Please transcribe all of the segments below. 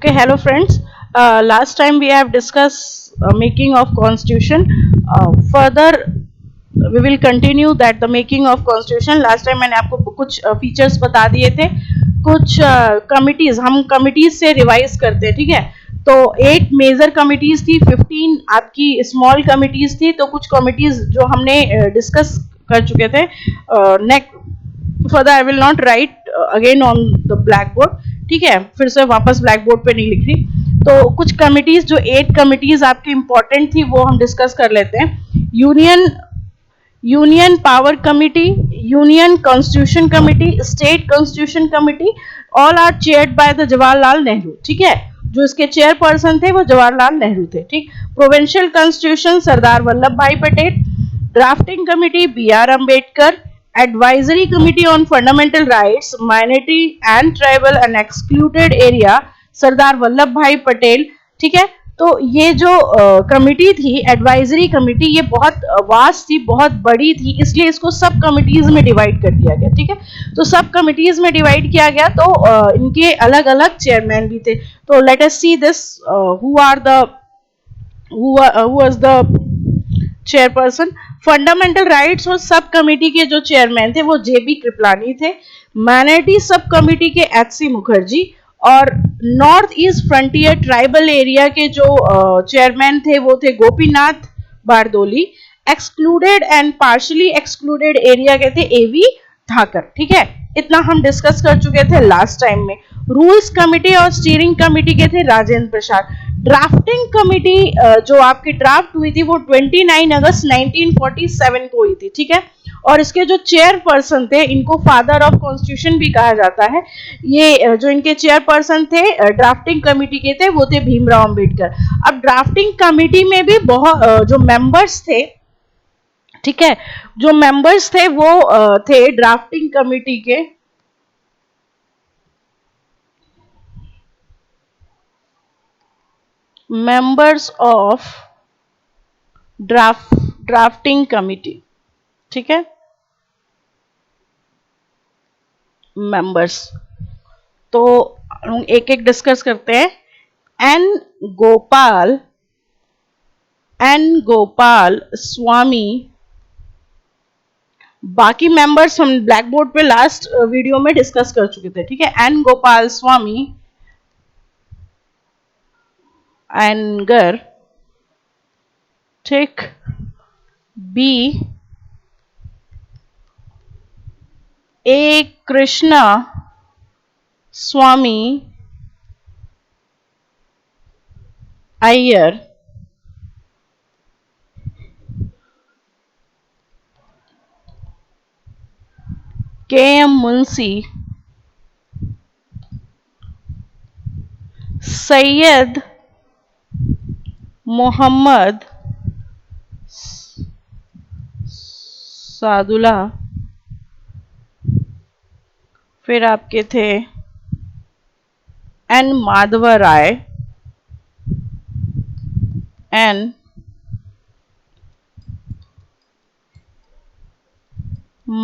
Okay, hello friends. Last time we have discussed making of constitution. Further, we will continue that the making of constitution. Last time मैंने आपको कुछ features बता दिए थे, कुछ committees हम कमिटीज से रिवाइज करते हैं, ठीक है। तो 8 मेजर कमिटीज थी, 15 आपकी स्मॉल कमिटीज थी। तो कुछ कमिटीज जो हमने डिस्कस कर चुके थे। Next further I will not right again on the black board, ठीक है। फिर से वापस ब्लैक बोर्ड पे नहीं लिख रही। तो कुछ कमिटीज जो 8 कमिटीज आपकी इंपॉर्टेंट थी वो हम डिस्कस कर लेते हैं। Union power committee, union constitution committee, state constitution committee, all are chaired by the Jawaharlal Nehru, ठीक है। जो इसके चेयरपर्सन थे वो जवाहरलाल नेहरू थे, ठीक। Provincial constitution Sardar Vallabh Bhai Patel, drafting committee B R Ambedkar, advisory committee on fundamental rights minority and tribal and excluded area Sardar Vallabh Bhai Patel, ठीक है। तो ये जो कमिटी थी, एडवाइजरी कमिटी, ये बहुत वास्ट थी, बहुत बड़ी थी, इसलिए इसको सब कमिटीज में डिवाइड कर दिया गया, ठीक है। तो सब कमिटीज में डिवाइड किया गया, तो इनके अलग अलग चेयरमैन भी थे। तो let us see this, who was the chairperson. Fundamental rights और सब कमिटी के जो चेयरमैन थे वो जेबी कृपलानी थे। माइनॉरिटी सब कमिटी के एच.सी. मुखर्जी, और north east frontier tribal area के जो चेयरमैन थे वो थे Gopinath Bardoli. Excluded and partially excluded area के थे एवी धाकर, ठीक है। इतना हम डिस्कस कर चुके थे लास्ट टाइम में। रूल्स कमिटी और स्टीयरिंग कमिटी के थे राजेंद्र प्रसाद। ड्राफ्टिंग कमिटी जो आपकी ड्राफ्ट हुई थी वो 29 अगस्त 1947 को हुई थी, ठीक है। और इसके जो चेयरपर्सन थे, इनको फादर ऑफ कॉन्स्टिट्यूशन भी कहा जाता है। ये जो इनके चेयरपर्सन थे ड्राफ्टिंग कमिटी के थे वो थे भीमराव अंबेडकर। अब ड्राफ्टिंग कमिटी में भी बहुत जो मेंबर्स थे, ठीक है, जो मेंबर्स थे वो थे ड्राफ्टिंग कमिटी के मेंबर्स ऑफ ड्राफ्टिंग कमिटी, ठीक है, मेंबर्स। तो एक एक डिस्कस करते हैं। एन गोपाल स्वामी, बाकी मेंबर्स हम ब्लैक बोर्ड पे लास्ट वीडियो में डिस्कस कर चुके थे, ठीक है। एन गोपाल स्वामी, एनगर, ठीक। बी ए कृष्णा स्वामी अय्यर, के एम मुंशी, सैयद मोहम्मद सादुल्ला, फिर आपके थे एन माधवा राय, एन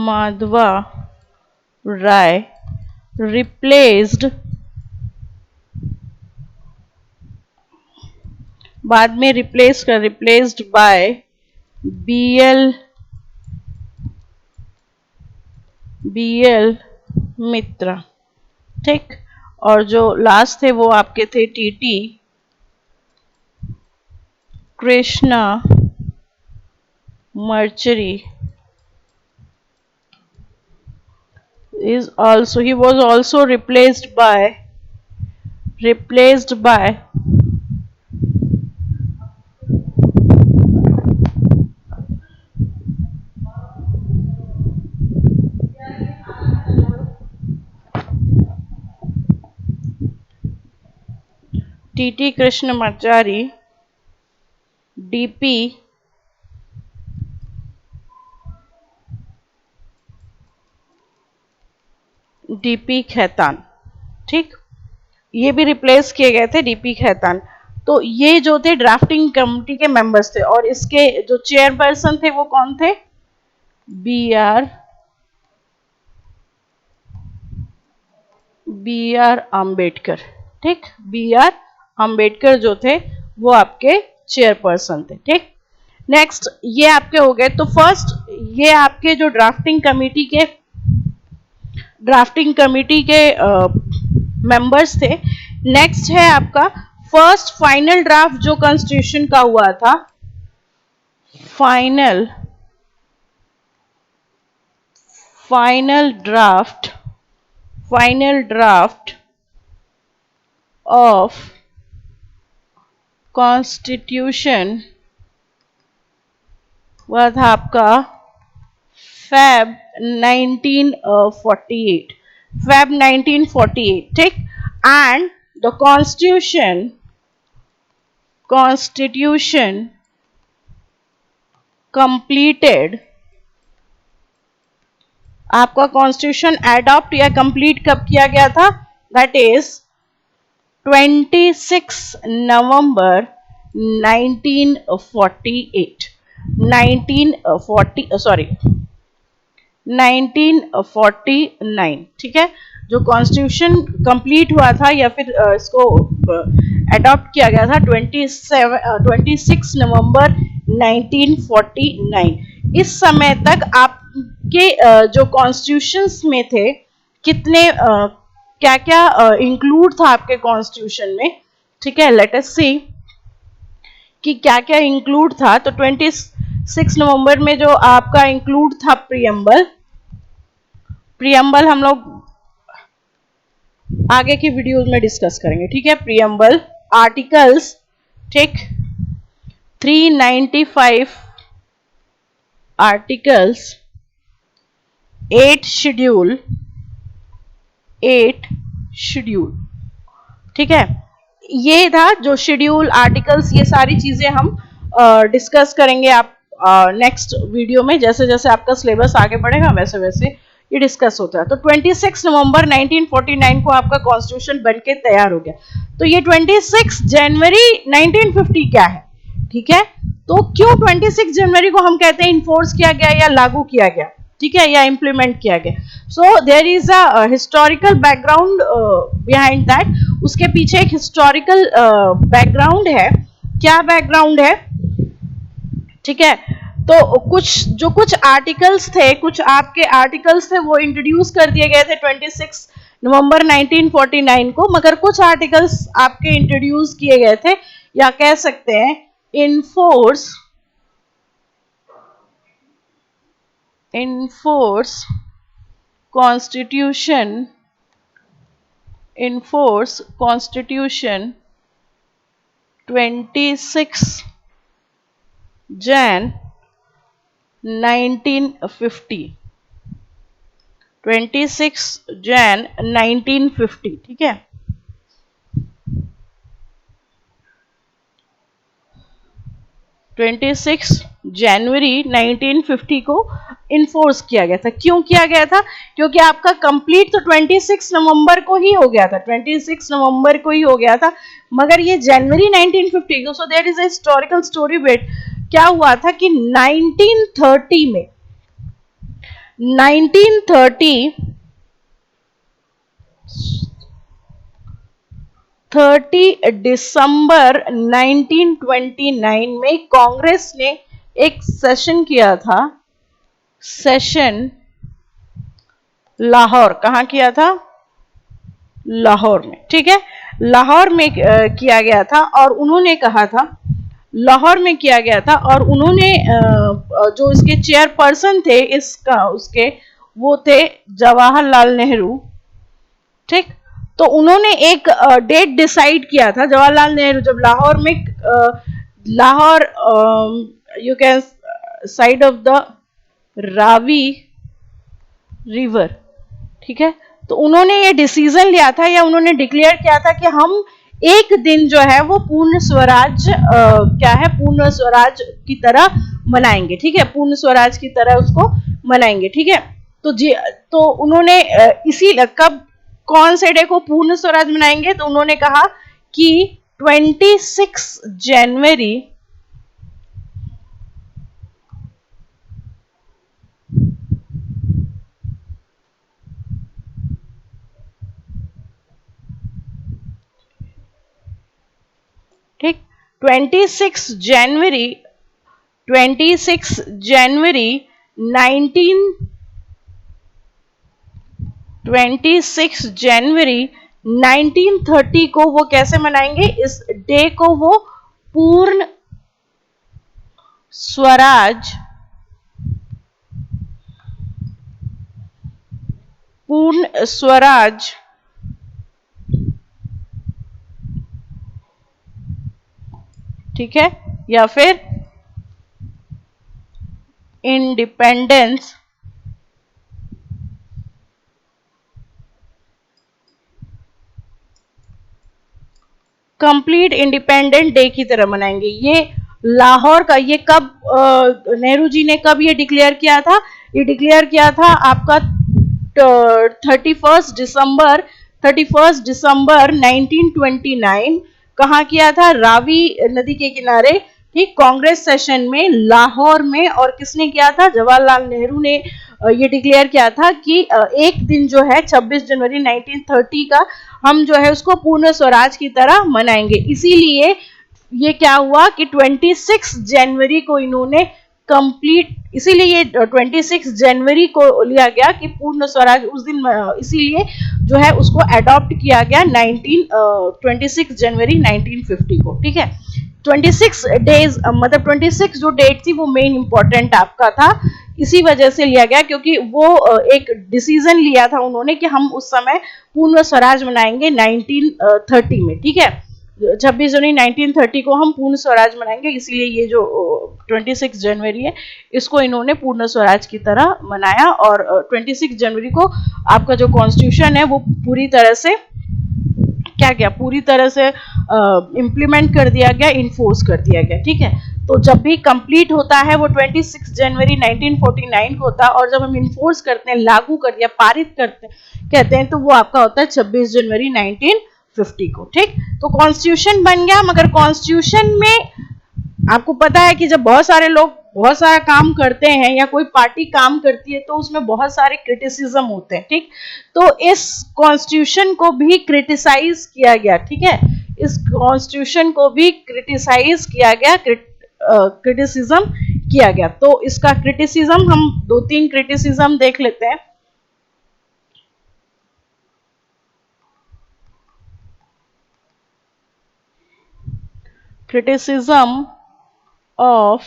माधवा राय रिप्लेस्ड, बाद में रिप्लेस्ड बाय बीएल मित्रा, ठीक। और जो लास्ट थे वो आपके थे TT Krishna mortuary. He was also replaced by TT Krishnamachari, DP Khaitan, ठीक। ये भी रिप्लेस किए गए थे, डीपी खैतान। तो ये जो थे ड्राफ्टिंग कमेटी के मेंबर्स थे, और इसके जो चेयरपर्सन थे वो कौन थे? बी आर अम्बेडकर, ठीक, B.R. अंबेडकर जो थे वो आपके चेयरपर्सन थे। ठीक, नेक्स्ट ये आपके हो गए। तो फर्स्ट ये आपके जो ड्राफ्टिंग कमिटी के मेंबर्स थे। नेक्स्ट है आपका फर्स्ट फाइनल ड्राफ्ट जो कॉन्स्टिट्यूशन का हुआ था, फाइनल ड्राफ्ट ऑफ कॉन्स्टिट्यूशन हुआ था आपका Feb 1948, Feb 1948। ठीक, एंड द कॉन्स्टिट्यूशन कंप्लीटेड, आपका कॉन्स्टिट्यूशन एडॉप्ट या कंप्लीट कब किया गया था? दैट इज 26 नवंबर 1948, 1949। ठीक है, जो कॉन्स्टिट्यूशन कंप्लीट हुआ था या फिर इसको अडॉप्ट किया गया था 26 नवंबर 1949। इस समय तक आपके जो कॉन्स्टिट्यूशंस में थे कितने क्या क्या इंक्लूड था आपके कॉन्स्टिट्यूशन में। ठीक है, लेट अस सी कि क्या क्या इंक्लूड था। तो 26 नवंबर में जो आपका इंक्लूड था प्रियम्बल हम लोग आगे की वीडियोस में डिस्कस करेंगे। ठीक है, प्रियम्बल, आर्टिकल्स, ठीक, 395 आर्टिकल्स, 8 शेड्यूल, ठीक है, ये था जो शेड्यूल, आर्टिकल्स, ये सारी चीजें हम डिस्कस करेंगे आप नेक्स्ट वीडियो में। जैसे जैसे आपका सिलेबस आगे बढ़ेगा वैसे वैसे ये डिस्कस होता है। तो 26 नवंबर 1949 को आपका कॉन्स्टिट्यूशन बनके तैयार हो गया। तो ये 26 जनवरी 1950 क्या है? ठीक है, तो क्यों 26 जनवरी को हम कहते हैं इन्फोर्स किया गया या लागू किया गया, ठीक है, या इम्प्लीमेंट किया गया? So there is a historical background behind that. उसके पीछे एक हिस्टोरिकल बैकग्राउंड है। क्या बैकग्राउंड है? ठीक है, तो कुछ आर्टिकल्स थे, कुछ आपके आर्टिकल्स थे वो इंट्रोड्यूस कर दिए गए थे 26 नवंबर 1949 को, मगर कुछ आर्टिकल्स आपके इंट्रोड्यूस किए गए थे या कह सकते हैं इनफोर्स कॉन्स्टिट्यूशन 26 Jan 1950, 26 Jan 1950। ठीक है, 26 जनवरी 1950 को इन्फोर्स किया गया था। क्यों किया गया था? क्योंकि आपका कंप्लीट तो 26 नवंबर को ही हो गया था, 26 नवंबर को ही हो गया था, मगर ये जनवरी 1950 को। So there is a historical story bit. क्या हुआ था कि 1930 में 30 दिसंबर 1929 में कांग्रेस ने एक सेशन किया था। सेशन लाहौर, कहां किया था? लाहौर में। ठीक है, लाहौर में किया गया था और उन्होंने कहा था, लाहौर में किया गया था और उन्होंने जो इसके चेयरपर्सन थे इसका उसके वो थे जवाहरलाल नेहरू। ठीक, तो उन्होंने एक डेट डिसाइड किया था। जवाहरलाल नेहरू जब लाहौर में Lahore you can side of the Ravi river, ठीक है, तो उन्होंने ये डिसीजन लिया था या उन्होंने डिक्लेयर किया था कि हम एक दिन जो है वो पूर्ण स्वराज क्या है, पूर्ण स्वराज की तरह मनाएंगे। ठीक है, पूर्ण स्वराज की तरह उसको मनाएंगे। ठीक है, तो उन्होंने इसी कब कौन से डे को पूर्ण स्वराज मनाएंगे? तो उन्होंने कहा कि 26 जनवरी ठीक। 26 जनवरी 1930 को वो कैसे मनाएंगे? इस डे को वो पूर्ण स्वराज ठीक है, या फिर इंडिपेंडेंस कंप्लीट इंडिपेंडेंट डे की तरह मनाएंगे। ये लाहौर का, ये कब नेहरू जी ने कब ये डिक्लेयर किया था? ये डिक्लेयर किया था आपका 31 दिसंबर 1929। कहाँ किया था? रावी नदी के किनारे, ठीक, कांग्रेस सेशन में लाहौर में। और किसने किया था? जवाहरलाल नेहरू ने ये डिक्लेयर किया था कि एक दिन जो है 26 जनवरी 1930 का हम जो है उसको पूर्ण स्वराज की तरह मनाएंगे। इसीलिए ये क्या हुआ कि 26 जनवरी को इन्होंने कंप्लीट, इसीलिए ये 26 जनवरी को लिया गया कि पूर्ण स्वराज उस दिन, इसीलिए जो है उसको अडॉप्ट किया गया 26 जनवरी 1950 को। ठीक है, 26 डेज, मतलब 26 जो डेट थी वो मेन इंपॉर्टेंट आपका था, इसी वजह से लिया गया क्योंकि वो एक डिसीजन लिया था उन्होंने कि हम उस समय पूर्ण स्वराज मनाएंगे 1930 में। ठीक है, 26 जनवरी 1930 को हम पूर्ण स्वराज मनाएंगे, इसीलिए ये जो 26 जनवरी है इसको इन्होंने पूर्ण स्वराज की तरह मनाया। और 26 जनवरी को आपका जो कॉन्स्टिट्यूशन है वो पूरी तरह से क्या गया, पूरी तरह से इम्प्लीमेंट कर दिया गया, इन्फोर्स कर दिया गया। ठीक है, तो जब भी कंप्लीट होता है वो 26 जनवरी 1949 को होता है, और जब हम इन्फोर्स करते हैं, लागू कर दिया, पारित करते कहते हैं, तो वो आपका होता है 26 जनवरी 1950 को। ठीक, तो कॉन्स्टिट्यूशन बन गया। मगर कॉन्स्टिट्यूशन में आपको पता है कि जब बहुत सारे लोग बहुत सारा काम करते हैं या कोई पार्टी काम करती है तो उसमें बहुत सारे क्रिटिसिज्म होते हैं। ठीक, तो इस कॉन्स्टिट्यूशन को भी क्रिटिसाइज किया गया। ठीक है, इस कॉन्स्टिट्यूशन को भी क्रिटिसाइज किया गया, क्रिटिसिज्म किया गया। तो इसका क्रिटिसिज्म हम 2-3 क्रिटिसिज्म देख लेते हैं। Criticism of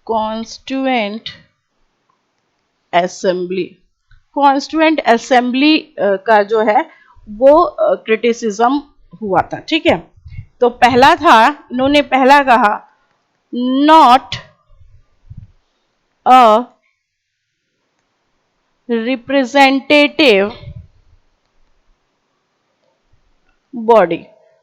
constituent assembly. Constituent assembly का जो है वो क्रिटिसिज्म हुआ था। ठीक है, तो पहला था, इन्होंने पहला कहा, नॉट अ रिप्रेजेंटेटिव बॉडी।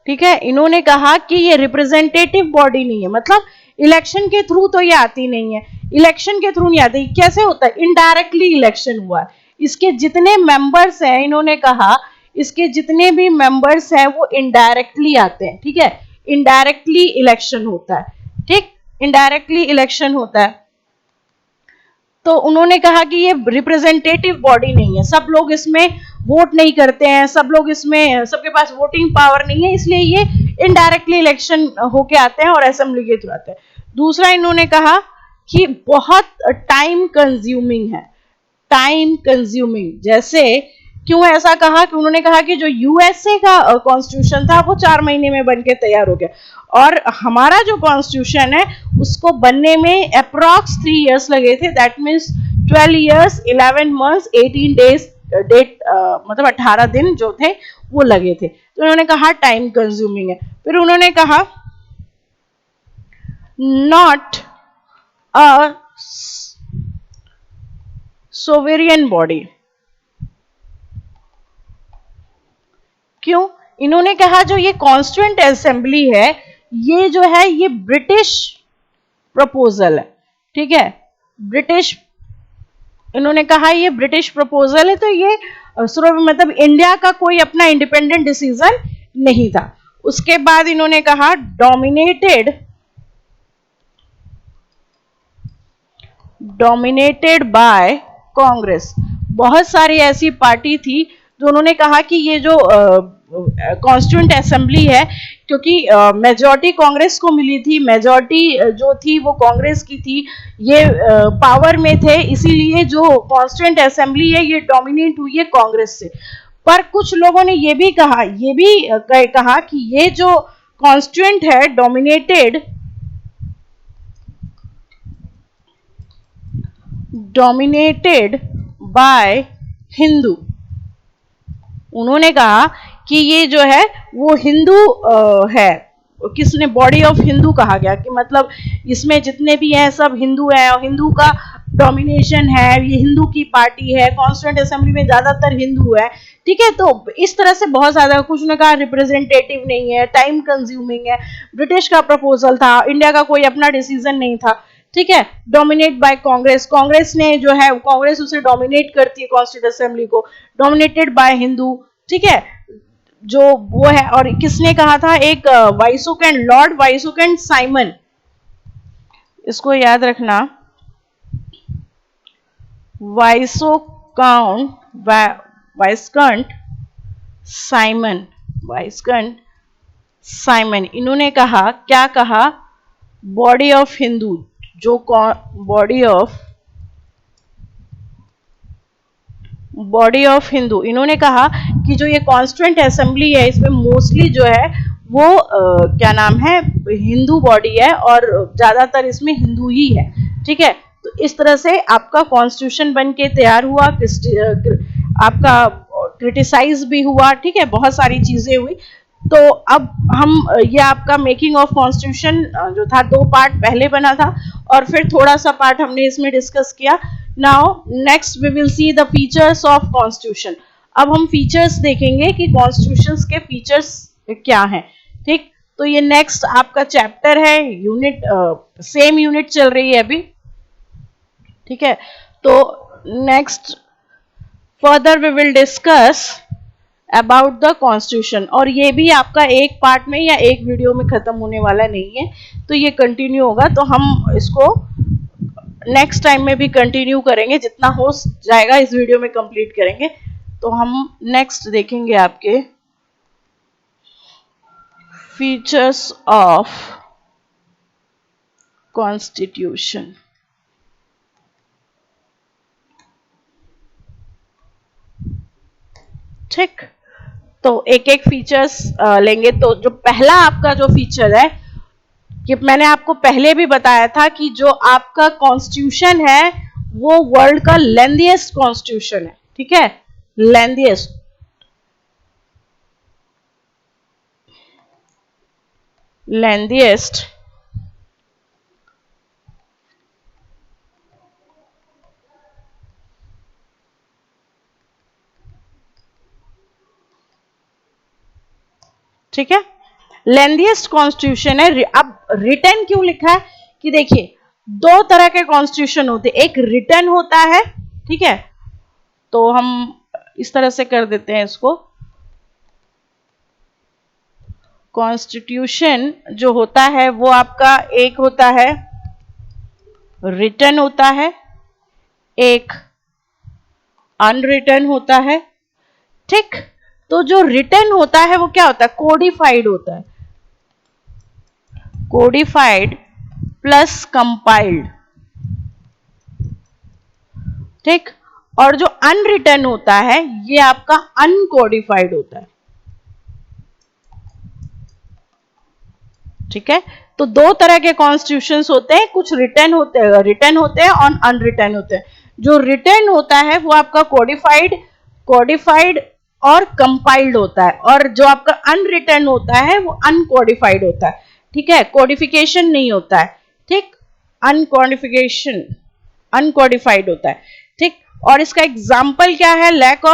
ठीक है, इन्होंने कहा कि ये रिप्रेजेंटेटिव बॉडी नहीं है, मतलब इलेक्शन के थ्रू तो ये आती नहीं है, इलेक्शन के थ्रू नहीं आती। कैसे होता है? इनडायरेक्टली इलेक्शन हुआ है, इसके जितने मेंबर्स हैं, इन्होंने कहा इसके जितने भी मेंबर्स हैं वो इनडायरेक्टली आते हैं। ठीक है, इनडायरेक्टली इलेक्शन होता है। ठीक, इनडायरेक्टली इलेक्शन होता है। तो उन्होंने कहा कि ये रिप्रेजेंटेटिव बॉडी नहीं है, सब लोग इसमें वोट नहीं करते हैं, सब लोग इसमें, सबके पास वोटिंग पावर नहीं है, इसलिए ये इनडायरेक्टली इलेक्शन होके आते हैं और असेंबली के थ्रू आते हैं। दूसरा, इन्होंने कहा कि बहुत टाइम कंज्यूमिंग है, टाइम कंज्यूमिंग। जैसे क्यों ऐसा कहा? कि उन्होंने कहा कि जो यूएसए का कॉन्स्टिट्यूशन था वो 4 महीने में बनके तैयार हो गया, और हमारा जो कॉन्स्टिट्यूशन है उसको बनने में अप्रॉक्स 3 इयर्स लगे थे। That means 12 years 11 months 18 days, date मतलब 18 दिन जो थे वो लगे थे। तो उन्होंने कहा टाइम कंज्यूमिंग है। फिर उन्होंने कहा नॉट अ सोवेरियन बॉडी। क्यों? इन्होंने कहा जो ये कॉन्स्टिट्यूएंट असेंबली है ये जो है ये ब्रिटिश प्रपोजल है। ठीक है, ब्रिटिश, इन्होंने कहा ये ब्रिटिश प्रपोजल है, तो ये मतलब इंडिया का कोई अपना इंडिपेंडेंट डिसीजन नहीं था। उसके बाद इन्होंने कहा डोमिनेटेड बाय कांग्रेस। बहुत सारी ऐसी पार्टी थी जो उन्होंने कहा कि ये जो कॉन्स्टिट्यूएंट असेंबली है, क्योंकि मेजॉरिटी कांग्रेस को मिली थी, मेजॉरिटी जो थी वो कांग्रेस की थी, ये पावर में थे, इसीलिए जो कॉन्स्टिट्यूएंट असेंबली है ये डोमिनेट हुई है कांग्रेस से। पर कुछ लोगों ने ये भी कहा कि ये जो कॉन्स्टिट्यूएंट है डोमिनेटेड बाय हिंदू। उन्होंने कहा कि ये जो है वो हिंदू है, किसने, बॉडी ऑफ हिंदू कहा गया, कि मतलब इसमें जितने भी हैं सब हिंदू हैं और हिंदू का डोमिनेशन है, ये हिंदू की पार्टी है, कॉन्स्टिट्यूएंट असेंबली में ज्यादातर हिंदू है। ठीक है, तो इस तरह से बहुत ज्यादा, कुछ ने कहा रिप्रेजेंटेटिव नहीं है, टाइम कंज्यूमिंग है, ब्रिटिश का प्रपोजल था, इंडिया का कोई अपना डिसीजन नहीं था। ठीक है, डोमिनेट बाय कांग्रेस, कांग्रेस ने जो है, कांग्रेस उसे डोमिनेट करती है कॉन्स्टिट्यूएंट असेंबली को, डोमिनेटेड बाय हिंदू। ठीक है, जो वो है, और किसने कहा था, एक वाइसोकेंट, लॉर्ड वाइसोकेंट साइमन, इसको याद रखना, वाइसकंट साइमन, इन्होंने कहा, क्या कहा, बॉडी ऑफ हिंदू, जो बॉडी ऑफ हिंदू, इन्होंने कहा कि जो ये कॉन्स्टिट्यूएंट असेंबली है इसमें मोस्टली जो है वो क्या नाम है, हिंदू बॉडी है और ज्यादातर इसमें हिंदू ही है। ठीक है, तो इस तरह से आपका कॉन्स्टिट्यूशन बन के तैयार हुआ, आपका क्रिटिसाइज भी हुआ। ठीक है, बहुत सारी चीजें हुई। तो अब हम, ये आपका मेकिंग ऑफ कॉन्स्टिट्यूशन जो था, 2 पार्ट पहले बना था और फिर थोड़ा सा पार्ट हमने इसमें डिस्कस किया। Now next we will see the features of constitution. अब हम फीचर्स देखेंगे कि कॉन्स्टिट्यूशंस के फीचर्स क्या हैं। ठीक, तो ये नेक्स्ट आपका चैप्टर है, यूनिट, सेम यूनिट चल रही है अभी। ठीक है, तो next further we will discuss about the constitution, और ये भी आपका एक पार्ट में या एक वीडियो में खत्म होने वाला नहीं है, तो ये कंटिन्यू होगा। तो हम इसको नेक्स्ट टाइम में भी कंटिन्यू करेंगे, जितना हो जाएगा इस वीडियो में कंप्लीट करेंगे। तो हम नेक्स्ट देखेंगे आपके फीचर्स ऑफ कॉन्स्टिट्यूशन। ठीक, तो एक एक फीचर्स लेंगे। तो जो पहला आपका जो फीचर है, कि मैंने आपको पहले भी बताया था कि जो आपका कॉन्स्टिट्यूशन है वो वर्ल्ड का लेंथीएस्ट कॉन्स्टिट्यूशन है। ठीक है, लेंथीएस्ट, ठीक है, लेंथीएस्ट कॉन्स्टिट्यूशन है। अब रिटन क्यों लिखा है, कि देखिए 2 तरह के कॉन्स्टिट्यूशन होते हैं, एक रिटन होता है। ठीक है, तो हम इस तरह से कर देते हैं इसको, कॉन्स्टिट्यूशन जो होता है वो आपका एक होता है रिटन होता है, एक अनरिटन होता है। ठीक, तो जो रिटन होता है वो क्या होता है, कोडिफाइड होता है, कोडिफाइड प्लस कंपाइल्ड। ठीक, और जो अनरिटन होता है ये आपका अनकोडिफाइड होता है। ठीक है, तो 2 तरह के कॉन्स्टिट्यूशंस होते हैं, कुछ रिटन होते हैं और अनरिटन होते हैं। जो रिटन होता है वो आपका कोडिफाइड और कंपाइल्ड होता है, और जो आपका अनरिटन होता है वो अनकोडिफाइड होता है। ठीक है, कोडिफिकेशन नहीं होता है। ठीक, अनकोडिफाइड होता है। ठीक, और इसका एग्जाम्पल क्या है, लैक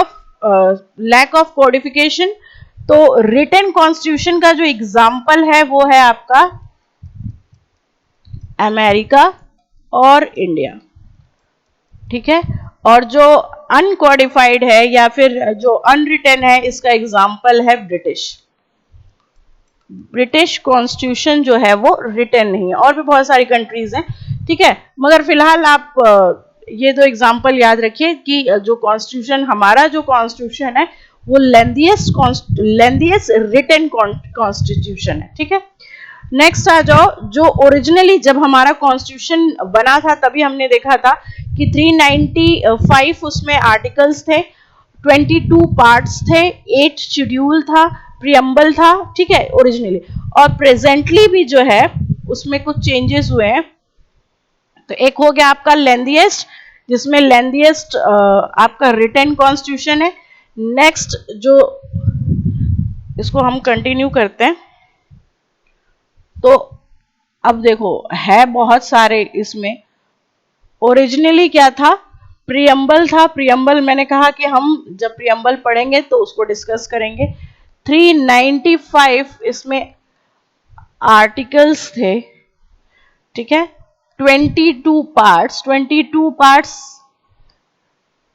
ऑफ कोडिफिकेशन। तो रिटन कॉन्स्टिट्यूशन का जो एग्जाम्पल है वो है आपका अमेरिका और इंडिया। ठीक है, और जो अनकोडिफाइड है या फिर जो अनरिटन है, इसका एग्जाम्पल है ब्रिटिश कॉन्स्टिट्यूशन जो है वो रिटन नहीं है, और भी बहुत सारी कंट्रीज हैं। ठीक है, मगर फिलहाल आप ये 2 एग्जाम्पल याद रखिए कि जो कॉन्स्टिट्यूशन, हमारा जो कॉन्स्टिट्यूशन है वो लेंथीएस्ट रिटन कॉन्स्टिट्यूशन है। ठीक है, नेक्स्ट आ जाओ, जो ओरिजिनली जब हमारा कॉन्स्टिट्यूशन बना था तभी हमने देखा था कि 395 उसमें आर्टिकल्स थे, 22 पार्ट्स थे, 8 शेड्यूल था, प्रियम्बल था। ठीक है, ओरिजिनली। और प्रेजेंटली भी जो है उसमें कुछ चेंजेस हुए हैं। तो एक हो गया आपका लेंथीएस्ट, जिसमें लेंथीएस्ट आपका रिटन कॉन्स्टिट्यूशन है। नेक्स्ट जो, इसको हम कंटिन्यू करते हैं। तो अब देखो है बहुत सारे इसमें। ओरिजिनली क्या था, प्रियम्बल था। प्रियम्बल मैंने कहा कि हम जब प्रियम्बल पढ़ेंगे तो उसको डिस्कस करेंगे। 395 इसमें आर्टिकल्स थे। ठीक है, 22 पार्ट्स, 22 पार्ट्स।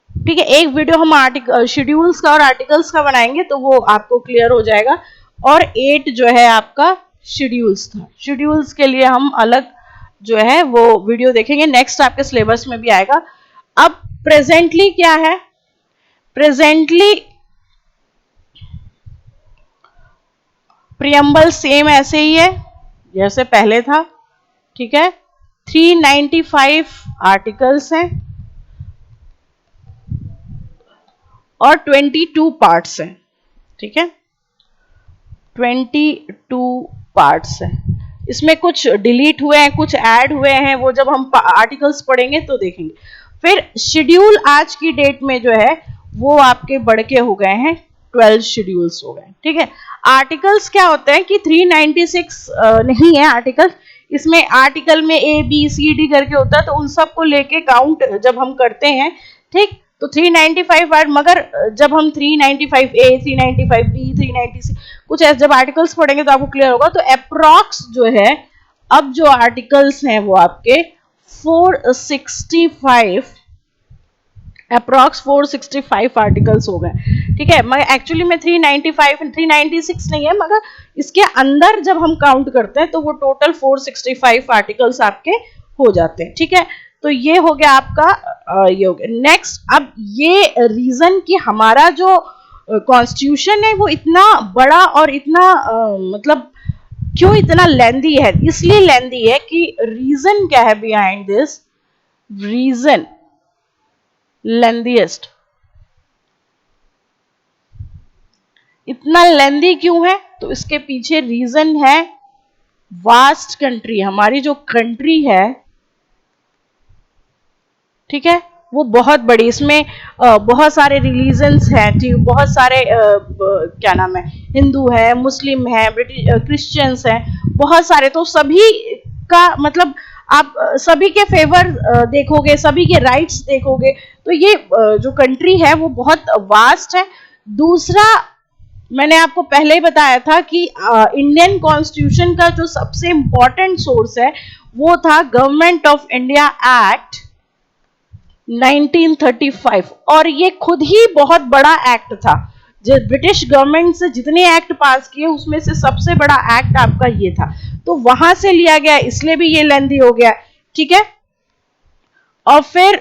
ठीक है, एक वीडियो हम आर्टिकल शेड्यूल्स का और आर्टिकल्स का बनाएंगे तो वो आपको क्लियर हो जाएगा। और 8 जो है आपका शेड्यूल्स था। शेड्यूल्स के लिए हम अलग जो है वो वीडियो देखेंगे, नेक्स्ट आपके सिलेबस में भी आएगा। अब प्रेजेंटली क्या है, प्रेजेंटली प्रियम्बल सेम ऐसे ही है जैसे पहले था। ठीक है, 395 आर्टिकल्स हैं और 22 पार्ट्स हैं। ठीक है, 22 पार्ट्स हैं। इसमें कुछ डिलीट हुए हैं, कुछ ऐड हुए हैं, वो जब हम आर्टिकल्स पढ़ेंगे तो देखेंगे। फिर शेड्यूल आज की डेट में जो है वो आपके बढ़ के हो गए हैं 12 शेड्यूल्स हो गए। ठीक है, आर्टिकल्स क्या होते हैं कि 396 नहीं है आर्टिकल, इसमें आर्टिकल में ए बी सी डी करके होता है, तो उन सबको लेके काउंट जब हम करते हैं, ठीक, तो 395 वर्ड। मगर जब हम 395 ए, 395 बी, 396 कुछ ऐसे जब आर्टिकल्स पढ़ेंगे तो आपको क्लियर होगा। तो अप्रॉक्स जो है अब जो आर्टिकल्स हैं वो आपके 465, अप्रॉक्स 465 आर्टिकल्स हो गए। ठीक है, मगर एक्चुअली में 395 396 नहीं है, मगर इसके अंदर जब हम काउंट करते हैं तो वो टोटल 465 आर्टिकल्स आपके हो जाते हैं। ठीक है, तो ये हो गया आपका ये हो गया। नेक्स्ट, अब ये रीजन कि हमारा जो कॉन्स्टिट्यूशन है वो इतना बड़ा और इतना मतलब क्यों इतना लेंदी है, इसलिए लेंदी है कि रीजन क्या है बिहाइंड दिस रीजन लेंदीएस्ट, इतना लेंदी क्यों है, तो इसके पीछे रीजन है वास्ट कंट्री, हमारी जो कंट्री है। ठीक है, वो बहुत बड़ी, इसमें बहुत सारे रिलीजन्स हैं, ठीक, बहुत सारे क्या नाम है, हिंदू है, मुस्लिम है, ब्रिटिश क्रिश्चियंस हैं, बहुत सारे। तो सभी का मतलब आप सभी के फेवर देखोगे, सभी के राइट्स देखोगे, तो ये जो कंट्री है वो बहुत वास्ट है। दूसरा, मैंने आपको पहले ही बताया था कि इंडियन कॉन्स्टिट्यूशन का जो सबसे इंपॉर्टेंट सोर्स है वो था गवर्नमेंट ऑफ इंडिया एक्ट 1935, और ये खुद ही बहुत बड़ा एक्ट था। जो ब्रिटिश गवर्नमेंट से जितने एक्ट पास किए उसमें से सबसे बड़ा एक्ट आपका ये था, तो वहां से लिया गया, इसलिए भी ये लेंदी हो गया। ठीक है, और फिर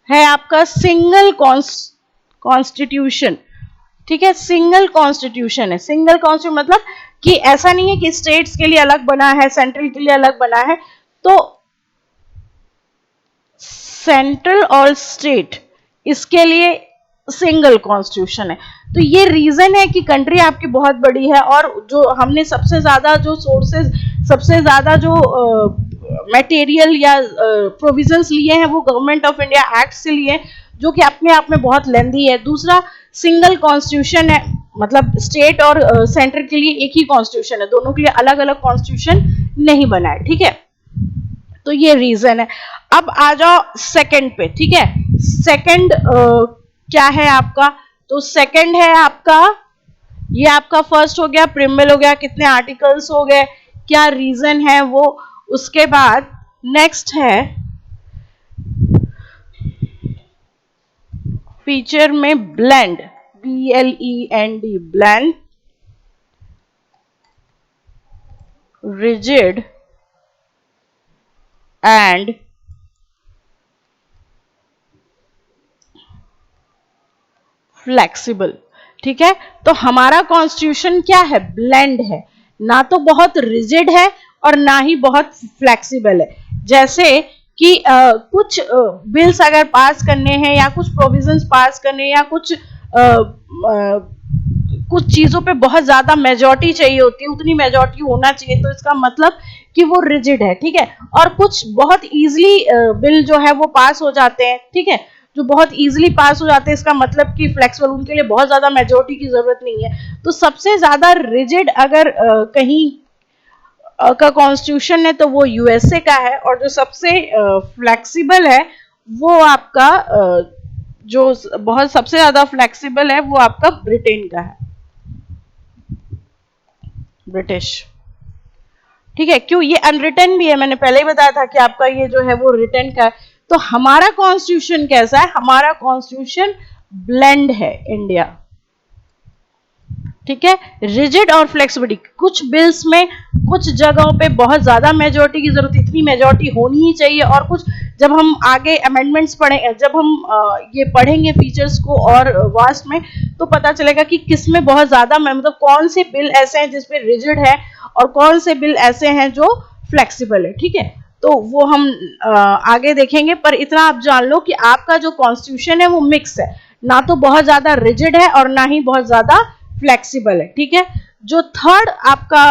है आपका सिंगल कॉन्स्टिट्यूशन। ठीक है, सिंगल कॉन्स्टिट्यूशन है। सिंगल कॉन्स्टिट्यूशन मतलब कि ऐसा नहीं है कि स्टेट्स के लिए अलग बना है, सेंट्रल के लिए अलग बना है। तो सेंट्रल और स्टेट इसके लिए सिंगल कॉन्स्टिट्यूशन है। तो ये रीजन है कि कंट्री आपकी बहुत बड़ी है, और जो हमने सबसे ज्यादा जो सोर्सेज, सबसे ज्यादा जो मटेरियल या प्रोविजंस लिए हैं वो गवर्नमेंट ऑफ इंडिया एक्ट से लिए, जो कि अपने आप में बहुत लेंदी है। दूसरा, सिंगल कॉन्स्टिट्यूशन है, मतलब स्टेट और सेंटर के लिए एक ही कॉन्स्टिट्यूशन है, दोनों के लिए अलग अलग कॉन्स्टिट्यूशन नहीं बना है। ठीक है, तो ये रीजन है। अब आ जाओ सेकंड पे। ठीक है, सेकंड क्या है आपका, तो सेकंड है आपका, ये आपका फर्स्ट हो गया, प्रियम्बल हो गया, कितने आर्टिकल्स हो गए, क्या रीजन है वो। उसके बाद नेक्स्ट है फीचर में blend, BLEND, blend, rigid and flexible. ठीक है, तो हमारा कॉन्स्टिट्यूशन क्या है, ब्लेंड है, ना तो बहुत रिजिड है और ना ही बहुत फ्लेक्सिबल है। जैसे कि कुछ बिल्स अगर पास करने हैं या कुछ प्रोविजंस पास करने या कुछ चीजों पे बहुत ज्यादा मेजॉरिटी चाहिए होती है, उतनी मेजॉरिटी होना चाहिए, तो इसका मतलब कि वो रिजिड है। ठीक है, और कुछ बहुत इजीली बिल जो है वो पास हो जाते हैं। ठीक है, जो बहुत इजीली पास हो जाते हैं, इसका मतलब कि फ्लेक्सिबल, उनके लिए बहुत ज्यादा मेजॉरिटी की जरूरत नहीं है। तो सबसे ज्यादा रिजिड अगर कहीं का कॉन्स्टिट्यूशन है तो वो यूएसए का है, और जो सबसे फ्लेक्सिबल है वो आपका जो बहुत सबसे ज्यादा फ्लेक्सिबल है वो आपका ब्रिटेन का है, ब्रिटिश। ठीक है, क्यों, ये अनरिटन भी है, मैंने पहले ही बताया था कि आपका ये जो है वो रिटन का है। तो हमारा कॉन्स्टिट्यूशन कैसा है, हमारा कॉन्स्टिट्यूशन ब्लेंड है इंडिया। ठीक है, रिजिड और फ्लेक्सिबिलिटी, कुछ बिल्स में कुछ जगहों पे बहुत ज्यादा मेजॉरिटी की जरूरत, इतनी मेजॉरिटी होनी ही चाहिए, और कुछ जब हम आगे अमेंडमेंट्स पढ़ें, जब हम ये पढ़ेंगे फीचर्स को और वास्ट में, तो पता चलेगा कि किसमें बहुत ज्यादा, मतलब कौन से बिल ऐसे हैं जिसमें रिजिड है और कौन से बिल ऐसे हैं जो फ्लेक्सिबल है। ठीक है, तो वो हम आगे देखेंगे, पर इतना आप जान लो कि आपका जो कॉन्स्टिट्यूशन है वो मिक्स है, ना तो बहुत ज्यादा रिजिड है और ना ही बहुत ज्यादा फ्लेक्सिबल है। ठीक है, जो थर्ड आपका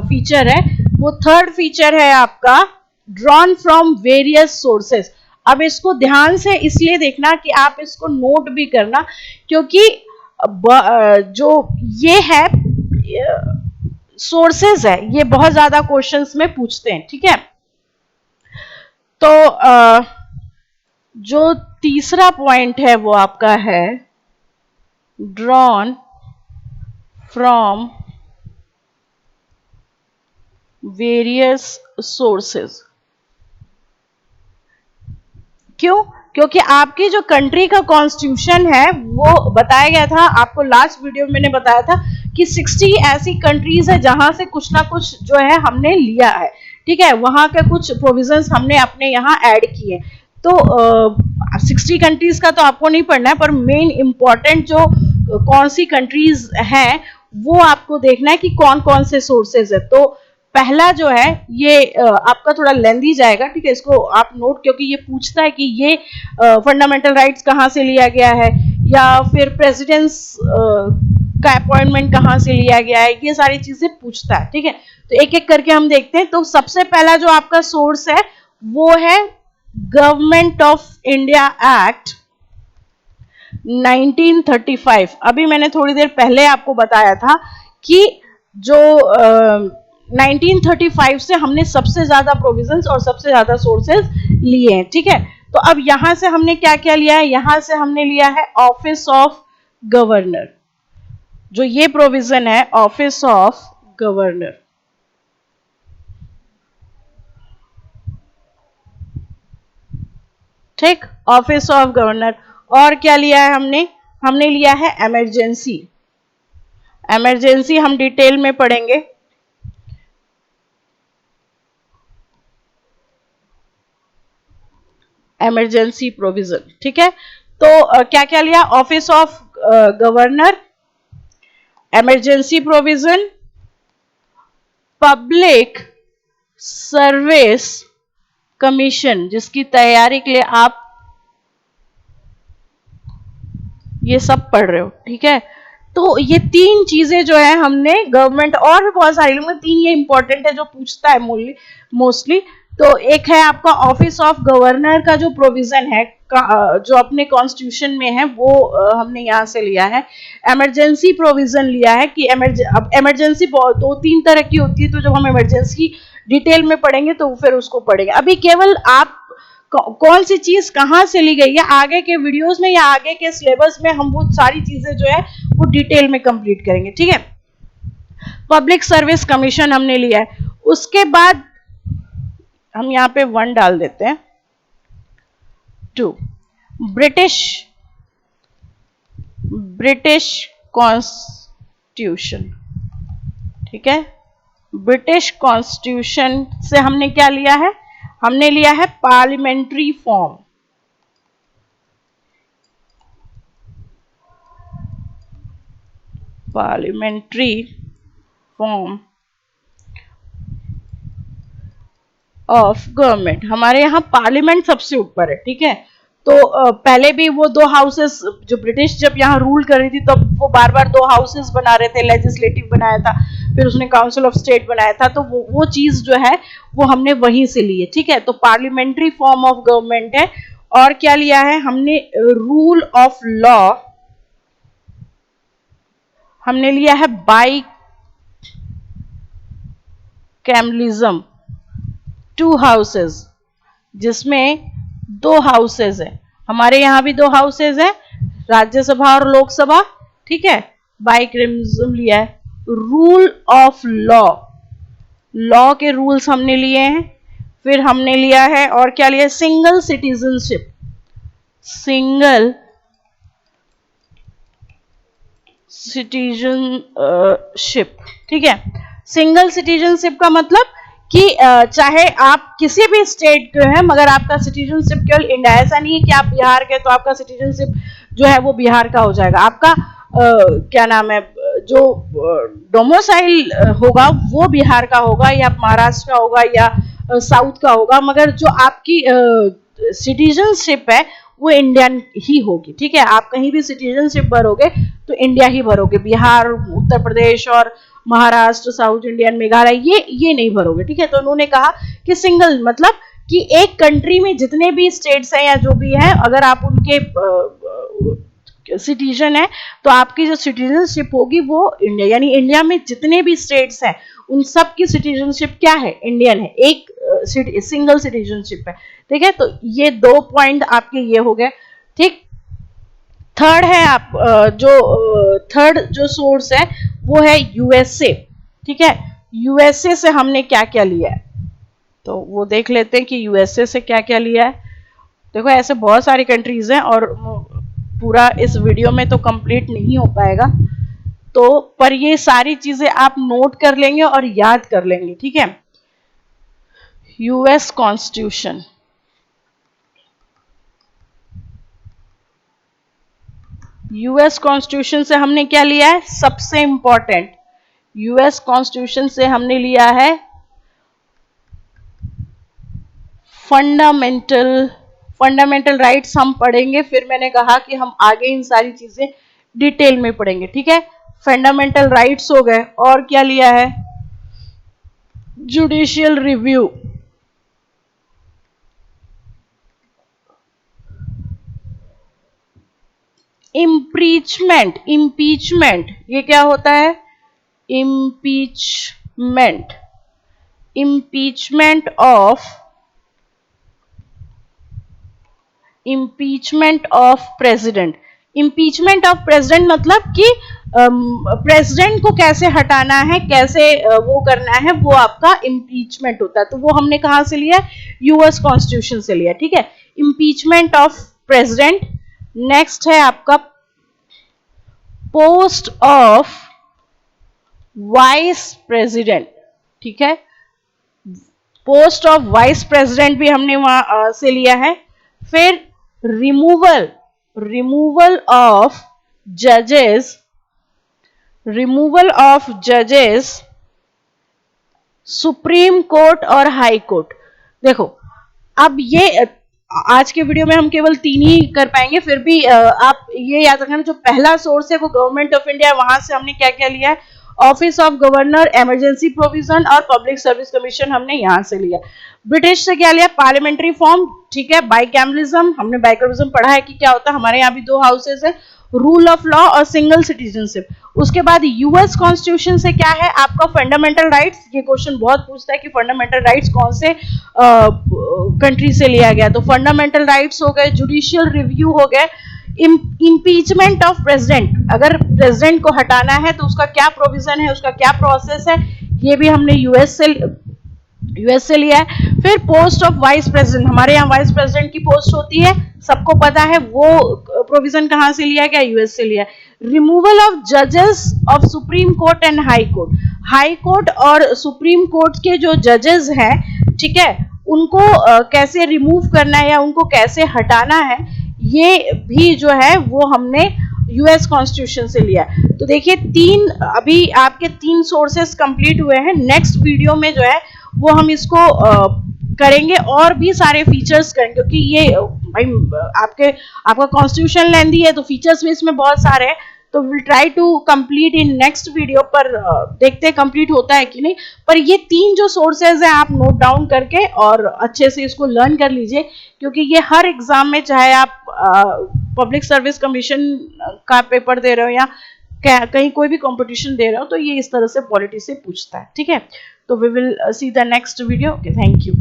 फीचर है, वो थर्ड फीचर है आपका ड्रॉन फ्रॉम वेरियस सोर्सेस। अब इसको ध्यान से इसलिए देखना कि आप इसको नोट भी करना, क्योंकि जो ये है सोर्सेज है, ये बहुत ज्यादा क्वेश्चंस में पूछते हैं। ठीक है, तो जो तीसरा पॉइंट है वो आपका है ड्रॉन फ्रॉम वेरियस सोर्सेज। क्यों, क्योंकि आपकी जो कंट्री का कॉन्स्टिट्यूशन है वो बताया गया था आपको, लास्ट वीडियो में मैंने बताया था कि 60 ऐसी कंट्रीज है जहां से कुछ ना कुछ जो है हमने लिया है। ठीक है, वहां के कुछ प्रोविजंस हमने अपने यहाँ ऐड किए। तो 60 कंट्रीज का तो आपको नहीं पढ़ना है, पर मेन इंपॉर्टेंट जो कौन सी कंट्रीज हैं वो आपको देखना है कि कौन कौन से सोर्सेज है। तो पहला जो है ये आपका थोड़ा लेंदी जाएगा। ठीक है, इसको आप नोट, क्योंकि ये पूछता है कि ये फंडामेंटल राइट्स कहाँ से लिया गया है, या फिर प्रेसिडेंट्स का अपॉइंटमेंट कहाँ से लिया गया है, ये सारी चीजें पूछता है। ठीक है, तो एक एक करके हम देखते हैं। तो सबसे पहला जो आपका सोर्स है वो है गवर्नमेंट ऑफ इंडिया एक्ट 1935। अभी मैंने थोड़ी देर पहले आपको बताया था कि जो 1935 से हमने सबसे ज्यादा प्रोविजंस और सबसे ज्यादा सोर्सेज लिए हैं। ठीक है, तो अब यहां से हमने क्या क्या लिया है, यहां से हमने लिया है ऑफिस ऑफ गवर्नर, जो ये प्रोविजन है ऑफिस ऑफ गवर्नर। ठीक, ऑफिस ऑफ गवर्नर। और क्या लिया है हमने, हमने लिया है इमरजेंसी। इमरजेंसी हम डिटेल में पढ़ेंगे। Emergency provision. ठीक है, तो क्या क्या लिया, office of governor, emergency provision, public service commission, जिसकी तैयारी के लिए आप ये सब पढ़ रहे हो। ठीक है, तो ये तीन चीजें जो है हमने गवर्नमेंट, और भी बहुत सारी, लेकिन तीन ये इंपॉर्टेंट है जो पूछता है मोस्टली। तो एक है आपका ऑफिस ऑफ गवर्नर का जो प्रोविजन है जो अपने कॉन्स्टिट्यूशन में है वो हमने यहाँ से लिया है। इमरजेंसी प्रोविजन लिया है कि अब इमरजेंसी दो तीन तरह की होती है, तो जब हम इमरजेंसी डिटेल में पढ़ेंगे तो फिर उसको पढ़ेंगे। अभी केवल आप कौन सी चीज कहां से ली गई है, आगे के वीडियोस में या आगे के सिलेबस में हम वो सारी चीजें जो है वो डिटेल में कंप्लीट करेंगे। ठीक है, पब्लिक सर्विस कमीशन हमने लिया है। उसके बाद हम यहां पे 1 डाल देते हैं। 2, ब्रिटिश कॉन्स्टिट्यूशन। ठीक है, ब्रिटिश कॉन्स्टिट्यूशन से हमने क्या लिया है, हमने लिया है parliamentary form. Parliamentary form of government. हमारे यहाँ पार्लियामेंट सबसे ऊपर है, ठीक है। तो पहले भी वो दो हाउसेस, जो ब्रिटिश जब यहाँ रूल कर रही थी तब तो वो बार बार दो हाउसेस बना रहे थे, लेजिस्लेटिव बनाया था, फिर उसने काउंसिल ऑफ स्टेट बनाया था, तो वो चीज जो है वो हमने वहीं से ली है, ठीक है। तो पार्लियामेंट्री फॉर्म ऑफ गवर्नमेंट है। और क्या लिया है हमने, रूल ऑफ लॉ हमने लिया है बाई कैमलिज्म, 2 हाउसेस, जिसमें 2 हाउसेस है। हमारे यहाँ भी 2 हाउसेस है, राज्यसभा और लोकसभा, ठीक है। बाइकैमलिज्म लिया है। रूल ऑफ लॉ, लॉ के रूल्स हमने लिए हैं। फिर हमने लिया है, और क्या लिया, सिंगल सिटीजनशिप, सिंगल सिटीजनशिप, ठीक है। सिंगल सिटीजनशिप का मतलब कि चाहे आप किसी भी स्टेट के हैं मगर आपका सिटीजनशिप केवल इंडिया, ऐसा नहीं है कि आप बिहार के तो आपका सिटीजनशिप जो है वो बिहार का हो जाएगा। आपका क्या नाम है, जो डोमिसाइल होगा वो बिहार का होगा या महाराष्ट्र का होगा या साउथ का होगा, मगर जो आपकी सिटीजनशिप है वो इंडियन ही होगी, ठीक है। आप कहीं भी सिटीजनशिप भरोगे तो इंडिया ही भरोगे, बिहार, उत्तर प्रदेश और महाराष्ट्र, साउथ इंडियन, मेघालय ये नहीं भरोगे, ठीक है। तो उन्होंने कहा कि सिंगल मतलब कि एक कंट्री में जितने भी स्टेट्स हैं या जो भी हैं, अगर आप उनके सिटीजन है तो आपकी जो सिटीजनशिप होगी वो इंडिया, यानी इंडिया में जितने भी स्टेट्स हैं उन सब की सिटीजनशिप क्या है, इंडियन है, एक सिंगल सिटीजनशिप है, ठीक है। तो ये 2 पॉइंट आपके ये हो गए, ठीक। थर्ड है आप थर्ड जो सोर्स है वो है यूएसए, ठीक है। यूएसए से हमने क्या क्या लिया है, तो वो देख लेते हैं कि यूएसए से क्या क्या लिया है। देखो ऐसे बहुत सारी कंट्रीज हैं और पूरा इस वीडियो में तो कंप्लीट नहीं हो पाएगा, तो पर ये सारी चीजें आप नोट कर लेंगे और याद कर लेंगे, ठीक है। यूएस कॉन्स्टिट्यूशन, यूएस कॉन्स्टिट्यूशन से हमने क्या लिया है, सबसे इंपॉर्टेंट, यूएस कॉन्स्टिट्यूशन से हमने लिया है फंडामेंटल राइट्स हम पढ़ेंगे, फिर मैंने कहा कि हम आगे इन सारी चीजें डिटेल में पढ़ेंगे, ठीक है। फंडामेंटल राइट्स हो गए, और क्या लिया है, जुडिशियल रिव्यू, इम्पीचमेंट, इम्पीचमेंट ये क्या होता है, impeachment, impeachment of president. Impeachment of president मतलब कि प्रेसिडेंट को कैसे हटाना है, कैसे वो करना है, वो आपका इम्पीचमेंट होता है। तो वो हमने कहां से लिया, यूएस कॉन्स्टिट्यूशन से लिया, ठीक है। Impeachment of president. नेक्स्ट है आपका पोस्ट ऑफ वाइस प्रेसिडेंट, ठीक है। पोस्ट ऑफ वाइस प्रेसिडेंट भी हमने वहां से लिया है। फिर रिमूवल ऑफ जजेस सुप्रीम कोर्ट और हाई कोर्ट। देखो अब ये आज के वीडियो में हम केवल 3 ही कर पाएंगे, फिर भी आप ये याद रखना जो पहला सोर्स है वो गवर्नमेंट ऑफ इंडिया, वहां से हमने क्या क्या लिया है, office of governor, emergency provision और पब्लिक सर्विस कमीशन हमने यहां से लिया। ब्रिटिश से क्या लिया, पार्लियामेंट्री फॉर्म, ठीक है। बाइकैमलिज्म, हमने बाइकैमलिज्म पढ़ा है कि क्या होता है, हमारे यहाँ भी 2 हाउसेस है, रूल ऑफ लॉ और सिंगल सिटीजनशिप। उसके बाद यूएस कॉन्स्टिट्यूशन से क्या है आपका, फंडामेंटल राइट्स। ये क्वेश्चन बहुत पूछता है कि फंडामेंटल राइट्स कौन से कंट्री से लिया गया, तो फंडामेंटल राइट्स हो गए, जुडिशियल रिव्यू हो गए, इम्पीचमेंट ऑफ प्रेसिडेंट, अगर प्रेसिडेंट को हटाना है तो उसका क्या प्रोविजन है, उसका क्या प्रोसेस है, ये भी हमने यूएस से लिया है। फिर पोस्ट ऑफ वाइस प्रेसिडेंट, हमारे यहाँ वाइस प्रेसिडेंट की पोस्ट होती है, सबको पता है, वो प्रोविजन कहां से लिया गया, यूएस से लिया है। रिमूवल ऑफ जजेस of supreme court and high court, high court और सुप्रीम कोर्ट के जो जजेस हैं, ठीक है, उनको कैसे रिमूव करना है या उनको कैसे हटाना है, ये भी जो है वो हमने यूएस कॉन्स्टिट्यूशन से लिया है। तो देखिए तीन, अभी आपके तीन सोर्सेस कंप्लीट हुए हैं। नेक्स्ट वीडियो में जो है वो हम इसको करेंगे और भी सारे फीचर्स करेंगे, क्योंकि ये भाई आपका कॉन्स्टिट्यूशन लेंदी है तो फीचर्स भी इसमें बहुत सारे हैं। तो will try to complete in next video, पर देखते हैं कंप्लीट होता है कि नहीं। पर ये तीन जो सोर्सेज हैं आप नोट डाउन करके और अच्छे से इसको लर्न कर लीजिए, क्योंकि ये हर एग्जाम में, चाहे आप पब्लिक सर्विस कमीशन का पेपर दे रहे हो या कहीं कोई भी कंपटीशन दे रहे हो, तो ये इस तरह से पॉलिटी से पूछता है। ठीक है, तो we will see the next video. Okay, thank you.